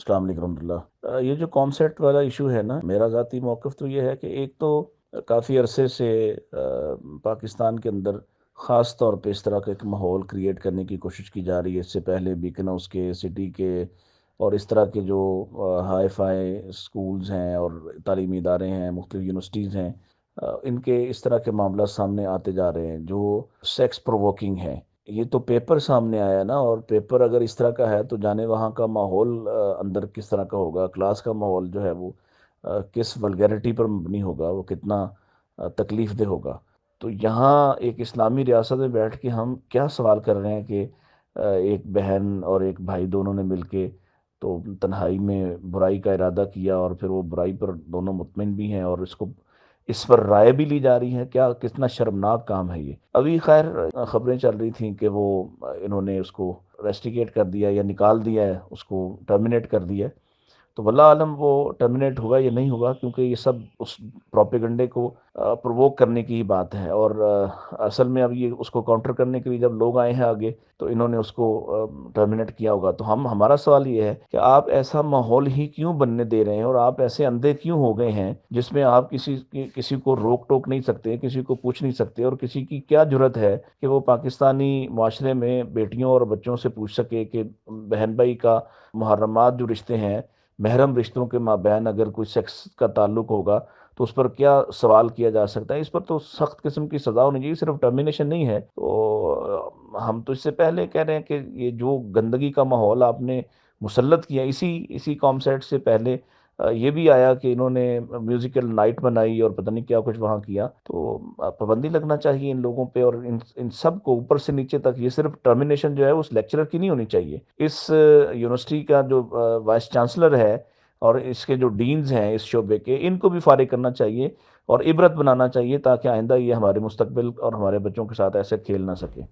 السلام علیکم ورحمۃ اللہ۔ یہ جو کانسیپٹ والا ایشو ہے نا، میرا ذاتی موقف تو یہ ہے کہ ایک تو کافی عرصے سے پاکستان کے اندر خاص طور پہ اس طرح کا ایک ماحول کریٹ کرنے کی کوشش کی جا رہی ہے۔ اس سے پہلے بیکن ہاؤس کے، سٹی کے اور اس طرح کے جو ہائی فائی اسکولز ہیں اور تعلیمی ادارے ہیں، مختلف یونیورسٹیز ہیں، ان کے اس طرح کے معاملات سامنے آتے جا رہے ہیں جو سیکس پرووکنگ ہیں۔ یہ تو پیپر سامنے آیا نا، اور پیپر اگر اس طرح کا ہے تو جانے وہاں کا ماحول اندر کس طرح کا ہوگا، کلاس کا ماحول جو ہے وہ کس ولگیرٹی پر مبنی ہوگا، وہ کتنا تکلیف دہ ہوگا۔ تو یہاں ایک اسلامی ریاست میں بیٹھ کے ہم کیا سوال کر رہے ہیں کہ ایک بہن اور ایک بھائی دونوں نے مل کے تو تنہائی میں برائی کا ارادہ کیا، اور پھر وہ برائی پر دونوں مطمئن بھی ہیں اور اس پر رائے بھی لی جا رہی ہے۔ کیا کتنا شرمناک کام ہے یہ! ابھی خیر خبریں چل رہی تھیں کہ وہ انہوں نے اس کو ریسٹیگیٹ کر دیا یا نکال دیا ہے، اس کو ٹرمینیٹ کر دیا ہے۔ تو واللہ عالم وہ ٹرمینیٹ ہوگا یا نہیں ہوگا، کیونکہ یہ سب اس پروپیگنڈے کو پرووک کرنے کی ہی بات ہے۔ اور اصل میں اب یہ اس کو کاؤنٹر کرنے کے لیے جب لوگ آئے ہیں آگے تو انہوں نے اس کو ٹرمینیٹ کیا ہوگا۔ تو ہمارا سوال یہ ہے کہ آپ ایسا ماحول ہی کیوں بننے دے رہے ہیں، اور آپ ایسے اندھے کیوں ہو گئے ہیں جس میں آپ کسی کو روک ٹوک نہیں سکتے، کسی کو پوچھ نہیں سکتے، اور کسی کی کیا جرت ہے کہ وہ پاکستانی معاشرے میں بیٹیوں اور بچوں سے پوچھ سکے کہ بہن بھائی کا محرمات جو رشتے ہیں، محرم رشتوں کے مابین اگر کوئی سیکس کا تعلق ہوگا تو اس پر کیا سوال کیا جا سکتا ہے؟ اس پر تو سخت قسم کی سزا ہونی چاہیے، صرف ٹرمینیشن نہیں ہے۔ تو ہم تو اس سے پہلے کہہ رہے ہیں کہ یہ جو گندگی کا ماحول آپ نے مسلط کیا، اسی کانسرٹ سے پہلے یہ بھی آیا کہ انہوں نے میوزیکل نائٹ بنائی اور پتہ نہیں کیا کچھ وہاں کیا۔ تو پابندی لگنا چاہیے ان لوگوں پہ، اور ان سب کو اوپر سے نیچے تک۔ یہ صرف ٹرمینیشن جو ہے اس لیکچرر کی نہیں ہونی چاہیے، اس یونیورسٹی کا جو وائس چانسلر ہے اور اس کے جو ڈینز ہیں اس شعبے کے، ان کو بھی فارغ کرنا چاہیے اور عبرت بنانا چاہیے، تاکہ آئندہ یہ ہمارے مستقبل اور ہمارے بچوں کے ساتھ ایسے کھیل نہ سکے۔